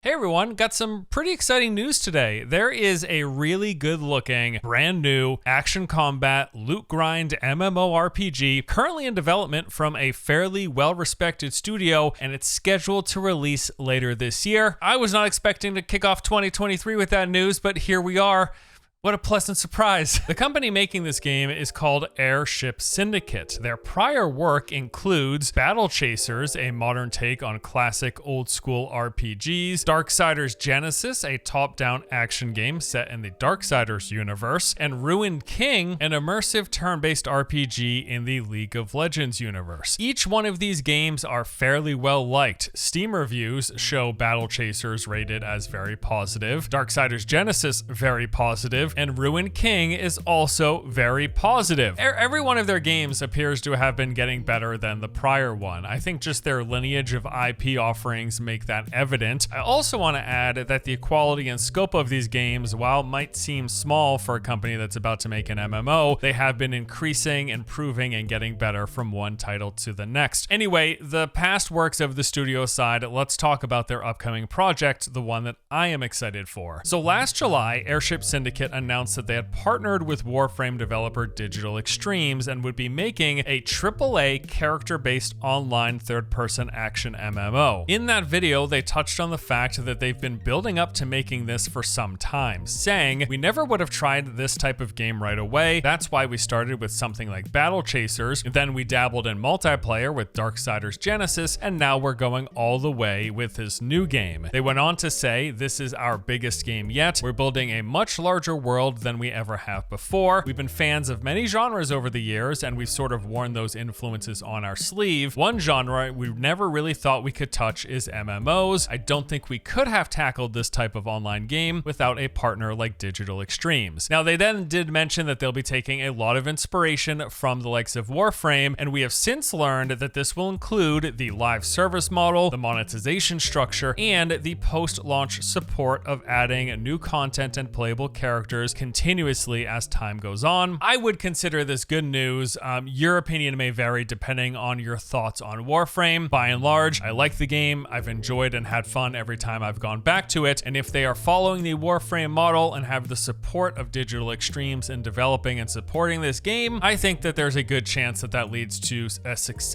Hey everyone, got some pretty exciting news today. There is a really good looking, brand new, action combat, loot grind MMORPG currently in development from a fairly well-respected studio, and it's scheduled to release later this year. I was not expecting to kick off 2023 with that news, but here we are. What a pleasant surprise. The company making this game is called Airship Syndicate. Their prior work includes Battle Chasers, a modern take on classic old school RPGs, Darksiders Genesis, a top-down action game set in the Darksiders universe, and Ruined King, an immersive turn-based RPG in the League of Legends universe. Each one of these games are fairly well liked. Steam reviews show Battle Chasers rated as very positive, Darksiders Genesis very positive, and Ruined King is also very positive. Every one of their games appears to have been getting better than the prior one. I think just their lineage of IP offerings make that evident. I also want to add that the quality and scope of these games, while might seem small for a company that's about to make an MMO, they have been increasing, improving, and getting better from one title to the next. Anyway, the past works of the studio aside, let's talk about their upcoming project, the one that I am excited for. So last July, Airship Syndicate announced that they had partnered with Warframe developer Digital Extremes and would be making a AAA character-based online third-person action MMO. In that video, they touched on the fact that they've been building up to making this for some time, saying, "We never would have tried this type of game right away. That's why we started with something like Battle Chasers, then we dabbled in multiplayer with Darksiders Genesis, and now we're going all the way with this new game." They went on to say, "This is our biggest game yet. We're building a much larger world than we ever have before. We've been fans of many genres over the years, and we've sort of worn those influences on our sleeve. One genre we never really thought we could touch is MMOs. I don't think we could have tackled this type of online game without a partner like Digital Extremes." Now, they then did mention that they'll be taking a lot of inspiration from the likes of Warframe, and we have since learned that this will include the live service model, the monetization structure, and the post-launch support of adding new content and playable characters continuously as time goes on. I would consider this good news. Your opinion may vary depending on your thoughts on Warframe. By and large, I like the game. I've enjoyed and had fun every time I've gone back to it. And if they are following the Warframe model and have the support of Digital Extremes in developing and supporting this game, I think that there's a good chance that that leads to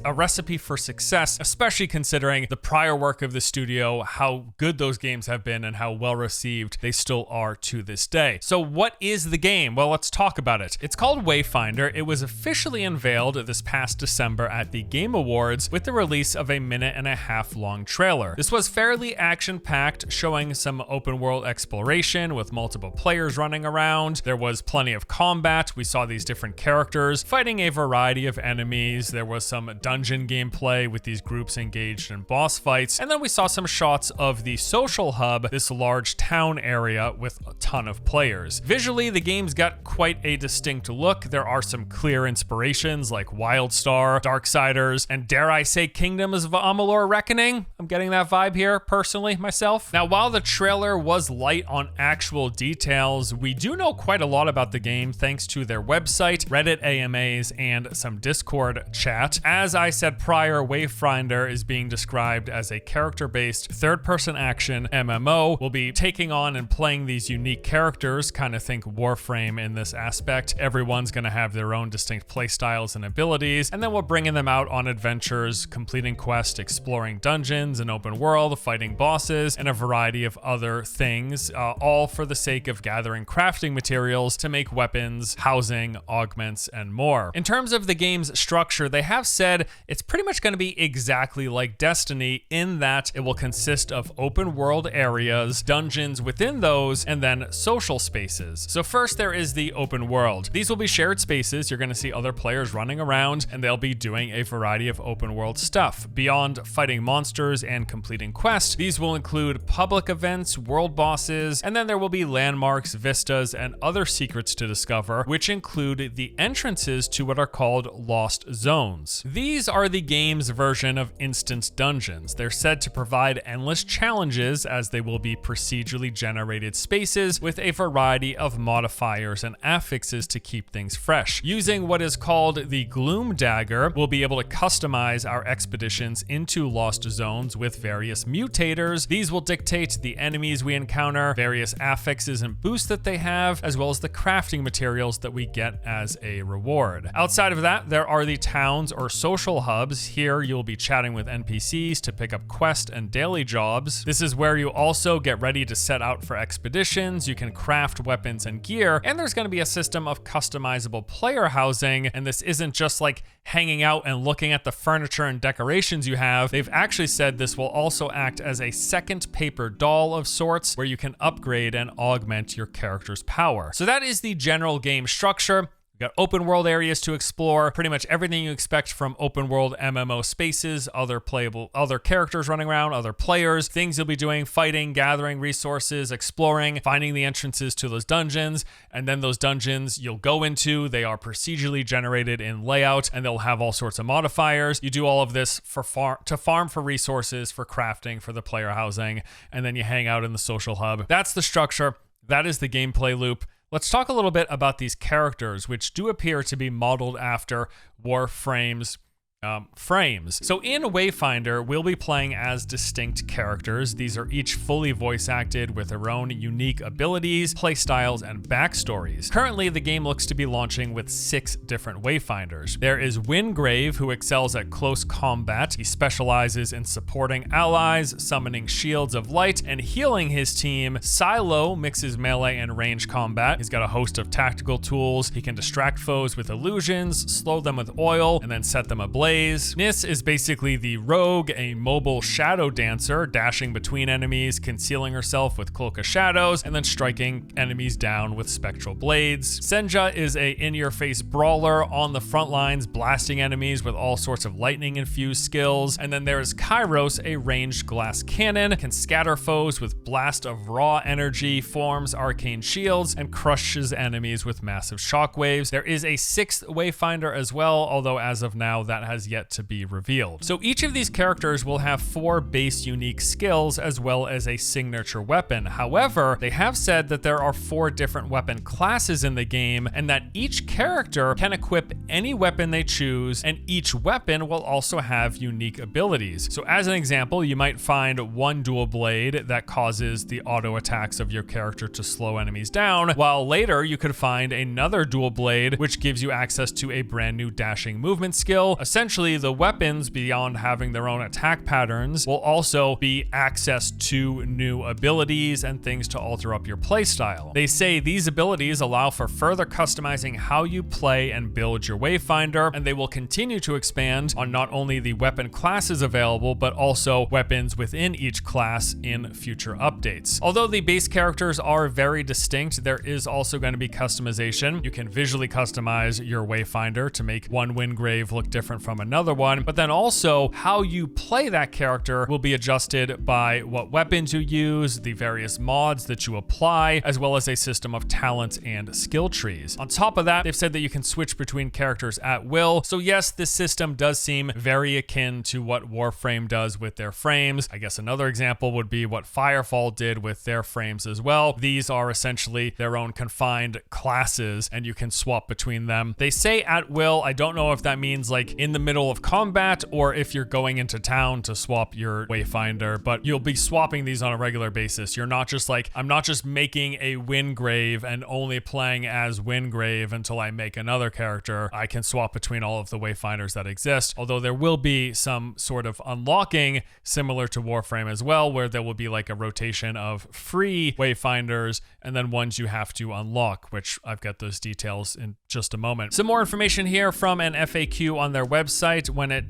a recipe for success, especially considering the prior work of the studio, how good those games have been and how well received they still are to this day. So what is the game? Well, let's talk about it. It's called Wayfinder. It was officially unveiled this past December at the Game Awards with the release of a 1.5-minute long trailer. This was fairly action-packed, showing some open world exploration with multiple players running around. There was plenty of combat. We saw these different characters fighting a variety of enemies. There was some dungeon gameplay with these groups engaged in boss fights. And then we saw some shots of the social hub, this large town area with a ton of players. Visually, the game's got quite a distinct look. There are some clear inspirations like Wildstar, Darksiders, and dare I say Kingdoms of Amalur Reckoning. I'm getting that vibe here, personally, myself. Now, while the trailer was light on actual details, we do know quite a lot about the game thanks to their website, Reddit AMAs, and some Discord chat. As I said prior, Wayfinder is being described as a character-based third-person action MMO. We'll be taking on and playing these unique characters, kind of think Warframe in this aspect. Everyone's going to have their own distinct playstyles and abilities, and then we're bringing them out on adventures, completing quests, exploring dungeons and open world, fighting bosses, and a variety of other things, all for the sake of gathering crafting materials to make weapons, housing, augments, and more. In terms of the game's structure, they have said it's pretty much going to be exactly like Destiny in that it will consist of open world areas, dungeons within those, and then social spaces. So first there is the open world. These will be shared spaces. You're going to see other players running around and they'll be doing a variety of open world stuff. Beyond fighting monsters and completing quests, these will include public events, world bosses, and then there will be landmarks, vistas, and other secrets to discover, which include the entrances to what are called lost zones. These are the game's version of instance dungeons. They're said to provide endless challenges as they will be procedurally generated spaces with a variety variety of modifiers and affixes to keep things fresh. Using what is called the Gloom Dagger, we'll be able to customize our expeditions into lost zones with various mutators. These will dictate the enemies we encounter, various affixes and boosts that they have, as well as the crafting materials that we get as a reward. Outside of that, there are the towns or social hubs. Here you'll be chatting with NPCs to pick up quest and daily jobs. This is where you also get ready to set out for expeditions. You can craft weapons and gear, and there's going to be a system of customizable player housing. And this isn't just like hanging out and looking at the furniture and decorations you have. They've actually said this will also act as a second paper doll of sorts where you can upgrade and augment your character's power. So that is the general game structure. We've got open world areas to explore, pretty much everything you expect from open world MMO spaces, other characters running around, other players, things you'll be doing, fighting, gathering resources, exploring, finding the entrances to those dungeons, and then those dungeons you'll go into, they are procedurally generated in layout, and they'll have all sorts of modifiers. You do all of this to farm for resources, for crafting, for the player housing, and then you hang out in the social hub. That's the structure. That is the gameplay loop. Let's talk a little bit about these characters, which do appear to be modeled after Warframe's frames. So in Wayfinder, we'll be playing as distinct characters. These are each fully voice acted with their own unique abilities, playstyles, and backstories. Currently, the game looks to be launching with 6 different Wayfinders. There is Wingrave, who excels at close combat. He specializes in supporting allies, summoning shields of light, and healing his team. Silo mixes melee and range combat. He's got a host of tactical tools. He can distract foes with illusions, slow them with oil, and then set them ablaze. Nis is basically the rogue, a mobile shadow dancer, dashing between enemies, concealing herself with Cloak of Shadows, and then striking enemies down with spectral blades. Senja is a in-your-face brawler on the front lines, blasting enemies with all sorts of lightning-infused skills. And then there is Kairos, a ranged glass cannon, can scatter foes with blast of raw energy, forms arcane shields, and crushes enemies with massive shockwaves. There is a 6th Wayfinder as well, although as of now, that has yet to be revealed. So each of these characters will have 4 base unique skills as well as a signature weapon. However, they have said that there are 4 different weapon classes in the game and that each character can equip any weapon they choose, and each weapon will also have unique abilities. So as an example, you might find one dual blade that causes the auto attacks of your character to slow enemies down, while later you could find another dual blade which gives you access to a brand new dashing movement skill. Essentially, the weapons, beyond having their own attack patterns, will also be access to new abilities and things to alter up your playstyle. They say these abilities allow for further customizing how you play and build your Wayfinder, and they will continue to expand on not only the weapon classes available, but also weapons within each class in future updates. Although the base characters are very distinct, there is also going to be customization. You can visually customize your Wayfinder to make one Wingrave look different from another one, but then also how you play that character will be adjusted by what weapons you use, the various mods that you apply, as well as a system of talents and skill trees. On top of that, they've said that you can switch between characters at will. So yes, this system does seem very akin to what Warframe does with their frames. I guess another example would be what Firefall did with their frames as well. These are essentially their own confined classes, and you can swap between them. They say at will. I don't know if that means like in the middle of combat or if you're going into town to swap your Wayfinder, but you'll be swapping these on a regular basis. You're not just like, I'm not just making a Wingrave and only playing as Wingrave until I make another character. I can swap between all of the Wayfinders that exist, although there will be some sort of unlocking similar to Warframe as well, where there will be like a rotation of free Wayfinders and then ones you have to unlock, which I've got those details in just a moment. Some more information here from an FAQ on their website.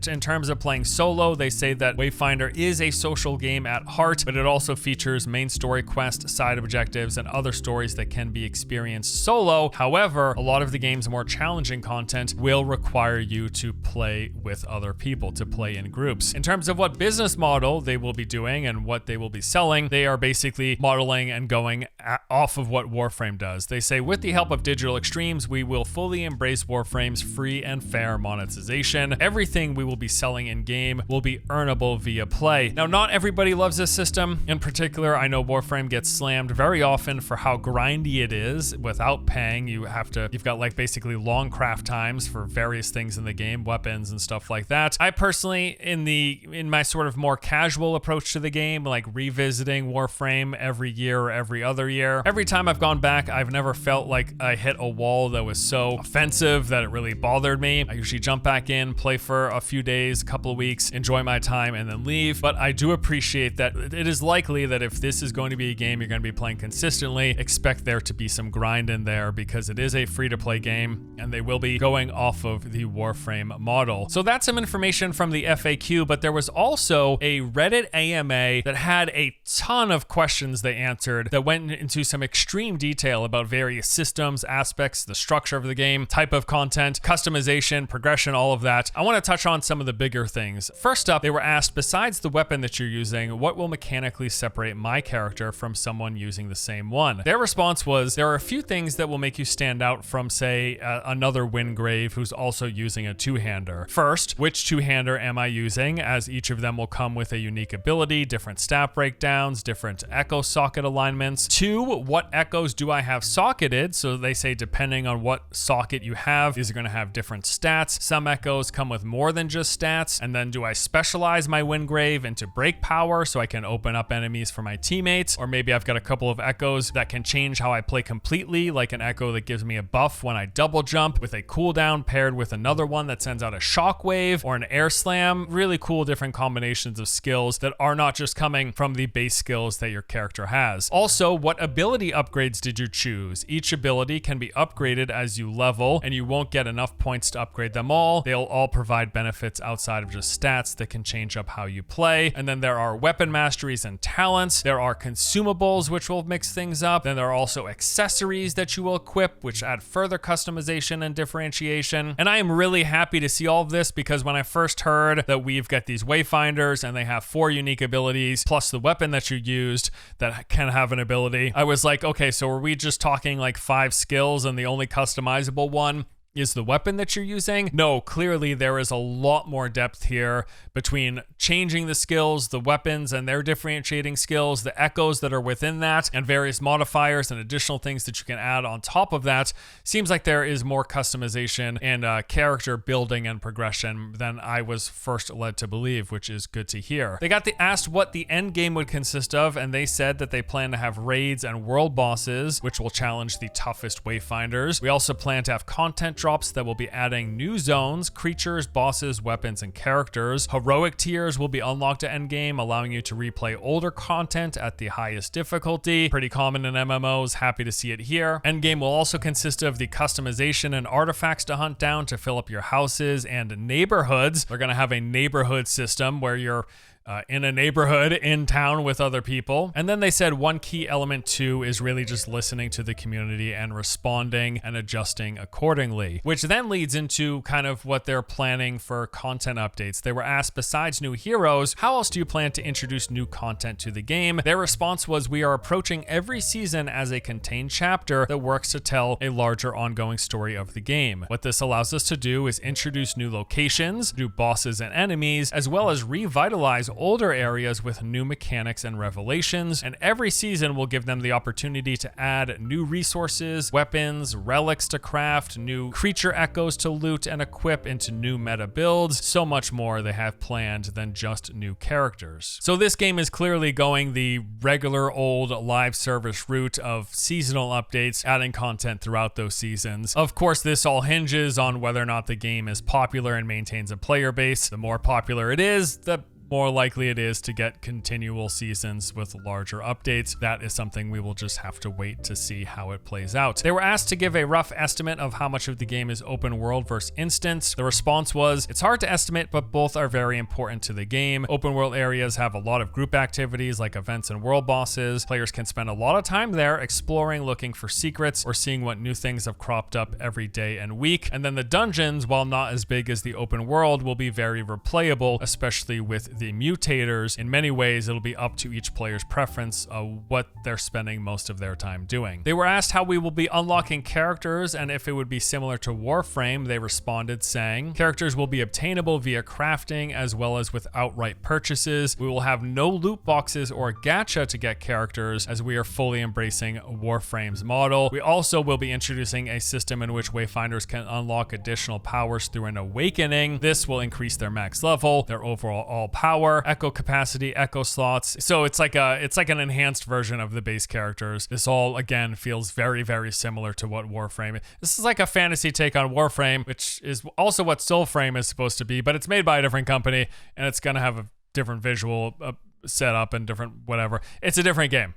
In terms of playing solo, they say that Wayfinder is a social game at heart, but it also features main story quests, side objectives, and other stories that can be experienced solo. However, a lot of the game's more challenging content will require you to play with other people, to play in groups. In terms of what business model they will be doing and what they will be selling, they are basically modeling and going off of what Warframe does. They say, with the help of Digital Extremes, we will fully embrace Warframe's free and fair monetization. soon, everything we will be selling in game will be earnable via play. Now, not everybody loves this system. In particular, I know Warframe gets slammed very often for how grindy it is without paying. You've got like basically long craft times for various things in the game, weapons and stuff like that. I personally, in my sort of more casual approach to the game, like revisiting Warframe every year or every other year, every time I've gone back, I've never felt like I hit a wall that was so offensive that it really bothered me. I usually jump back in, play for a few days, a couple of weeks, enjoy my time, and then leave. But I do appreciate that it is likely that if this is going to be a game you're going to be playing consistently, expect there to be some grind in there, because it is a free-to-play game and they will be going off of the Warframe model. So that's some information from the FAQ, but there was also a Reddit AMA that had a ton of questions they answered that went into some extreme detail about various systems, aspects, the structure of the game, type of content, customization, progression, all of that. I want to touch on some of the bigger things. First up, they were asked, besides the weapon that you're using, what will mechanically separate my character from someone using the same one? Their response was, there are a few things that will make you stand out from, say, another Wingrave who's also using a two-hander. First, which two-hander am I using, as each of them will come with a unique ability, different stat breakdowns, different echo socket alignments. Two, what echoes do I have socketed? So they say depending on what socket you have, these are going to have different stats. Some echoes come with more than just stats. And then do I specialize my Wingrave into break power so I can open up enemies for my teammates? Or maybe I've got a couple of echoes that can change how I play completely, like an echo that gives me a buff when I double jump with a cooldown paired with another one that sends out a shockwave or an air slam. Really cool different combinations of skills that are not just coming from the base skills that your character has. Also, what ability upgrades did you choose? Each ability can be upgraded as you level, and you won't get enough points to upgrade them all. They'll all provide benefits outside of just stats that can change up how you play. And then there are weapon masteries and talents. There are consumables, which will mix things up. Then there are also accessories that you will equip, which add further customization and differentiation. And I am really happy to see all of this, because when I first heard that we've got these Wayfinders and they have 4 unique abilities plus the weapon that you used that can have an ability, I was like, okay, so are we just talking like 5 skills and the only customizable one is the weapon that you're using? No, clearly there is a lot more depth here between changing the skills, the weapons and their differentiating skills, the echoes that are within that, and various modifiers and additional things that you can add on top of that. Seems like there is more customization and character building and progression than I was first led to believe, which is good to hear. They got asked what the end game would consist of, and they said that they plan to have raids and world bosses, which will challenge the toughest Wayfinders. We also plan to have content drops that will be adding new zones, creatures, bosses, weapons, and characters. Heroic tiers will be unlocked at endgame, allowing you to replay older content at the highest difficulty. Pretty common in MMOs, happy to see it here. Endgame will also consist of the customization and artifacts to hunt down to fill up your houses and neighborhoods. They're going to have a neighborhood system where you're in a neighborhood in town with other people. And then they said one key element too is really just listening to the community and responding and adjusting accordingly, which then leads into kind of what they're planning for content updates. They were asked, besides new heroes, how else do you plan to introduce new content to the game? Their response was, we are approaching every season as a contained chapter that works to tell a larger ongoing story of the game. What this allows us to do is introduce new locations, new bosses and enemies, as well as revitalize older areas with new mechanics and revelations, and every season will give them the opportunity to add new resources, weapons, relics to craft, new creature echoes to loot and equip into new meta builds, so much more they have planned than just new characters. So this game is clearly going the regular old live service route of seasonal updates, adding content throughout those seasons. Of course, this all hinges on whether or not the game is popular and maintains a player base. The more popular it is, the more likely it is to get continual seasons with larger updates. That is something we will just have to wait to see how it plays out. They were asked to give a rough estimate of how much of the game is open world versus instance. The response was, it's hard to estimate, but both are very important to the game. Open world areas have a lot of group activities like events and world bosses. Players can spend a lot of time there exploring, looking for secrets, or seeing what new things have cropped up every day and week. And then the dungeons, while not as big as the open world, will be very replayable, especially with the mutators. In many ways, it'll be up to each player's preference of what they're spending most of their time doing. They were asked how we will be unlocking characters and if it would be similar to Warframe. They responded saying, characters will be obtainable via crafting as well as with outright purchases. We will have no loot boxes or gacha to get characters, as we are fully embracing Warframe's model. We also will be introducing a system in which Wayfinders can unlock additional powers through an awakening. This will increase their max level, their overall power, echo capacity, echo slots. So it's like an enhanced version of the base characters. This all again feels very, very similar to what Warframe is. This is like a fantasy take on Warframe, which is also what Soulframe is supposed to be, but it's made by a different company and it's gonna have a different visual setup and different whatever. It's a different game.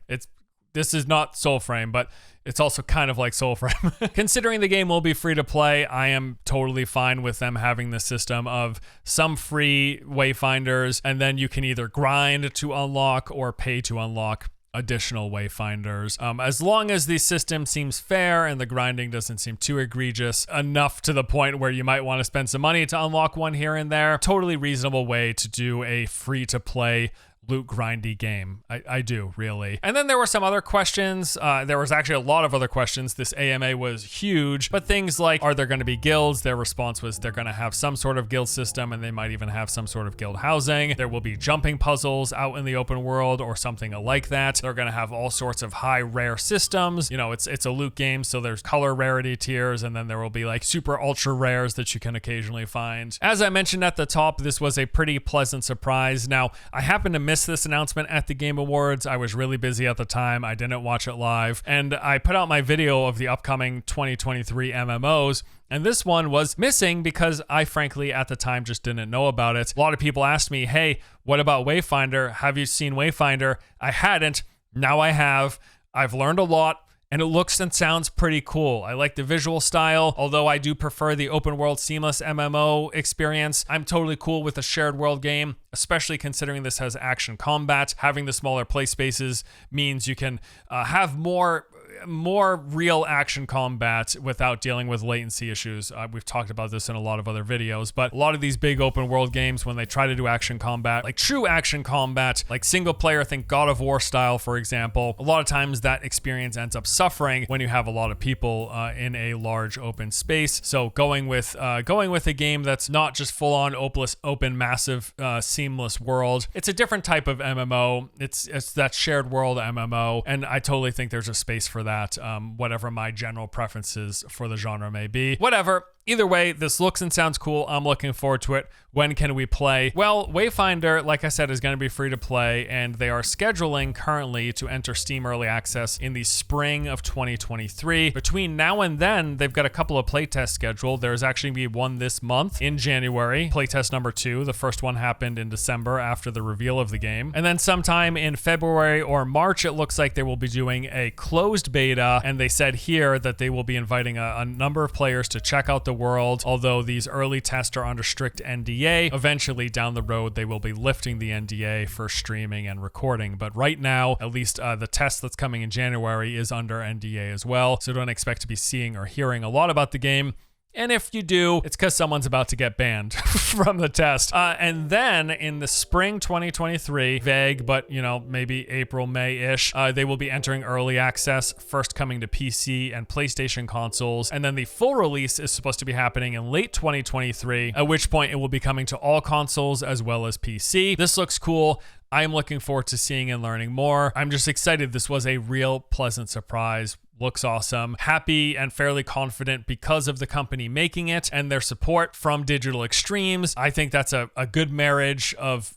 This is not Soulframe, but it's also kind of like Soulframe. Considering the game will be free to play, I am totally fine with them having the system of some free Wayfinders, and then you can either grind to unlock or pay to unlock additional Wayfinders. As long as the system seems fair and the grinding doesn't seem too egregious enough to the point where you might want to spend some money to unlock one here and there. Totally reasonable way to do a free to play loot grindy game. I do, really. And then there were some other questions. There was actually a lot of other questions. This AMA was huge, but things like, are there going to be guilds? Their response was they're going to have some sort of guild system, and they might even have some sort of guild housing. There will be jumping puzzles out in the open world or something like that. They're going to have all sorts of high rare systems. You know, it's a loot game, so there's color rarity tiers, and then there will be like super ultra rares that you can occasionally find. As I mentioned at the top, this was a pretty pleasant surprise. Now, I happened to miss this announcement at the Game Awards. I was really busy at the time. I didn't watch it live, and I put out my video of the upcoming 2023 MMOs, and this one was missing because I frankly at the time just didn't know about it. A lot of people asked me, hey, what about Wayfinder? Have you seen Wayfinder? I hadn't. Now I have. I've learned a lot, and it looks and sounds pretty cool. I like the visual style, although I do prefer the open world seamless MMO experience. I'm totally cool with a shared world game, especially considering this has action combat. Having the smaller play spaces means you can have more real action combat without dealing with latency issues. We've talked about this in a lot of other videos, but a lot of these big open world games, when they try to do action combat, like true action combat, like single player, think God of War style, for example, a lot of times that experience ends up suffering when you have a lot of people in a large open space. So going with a game that's not just full on open massive seamless world, it's a different type of MMO. It's that shared world MMO, and I totally think there's a space for that, whatever my general preferences for the genre may be. Whatever. Either way, this looks and sounds cool. I'm looking forward to it. When can we play? Well, Wayfinder, like I said, is going to be free to play, and they are scheduling currently to enter Steam Early Access in the spring of 2023. Between now and then, they've got a couple of playtests scheduled. There's actually going to be one this month in January, playtest number 2. The first one happened in December after the reveal of the game. And then sometime in February or March, it looks like they will be doing a closed beta, and they said here that they will be inviting a number of players to check out the world. Although these early tests are under strict NDA, eventually down the road they will be lifting the NDA for streaming and recording. But right now, at least the test that's coming in January is under NDA as well, so don't expect to be seeing or hearing a lot about the game. And if you do, it's because someone's about to get banned from the test. And then in the spring 2023, vague, but maybe April, May-ish, they will be entering early access, first coming to PC and PlayStation consoles. And then the full release is supposed to be happening in late 2023, at which point it will be coming to all consoles as well as PC. This looks cool. I am looking forward to seeing and learning more. I'm just excited. This was a real pleasant surprise. Looks awesome. Happy and fairly confident because of the company making it and their support from Digital Extremes. I think that's a good marriage of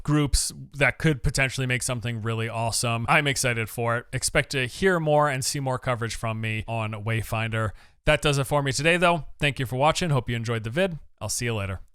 groups that could potentially make something really awesome. I'm excited for it. Expect to hear more and see more coverage from me on Wayfinder. That does it for me today, though. Thank you for watching. Hope you enjoyed the vid. I'll see you later.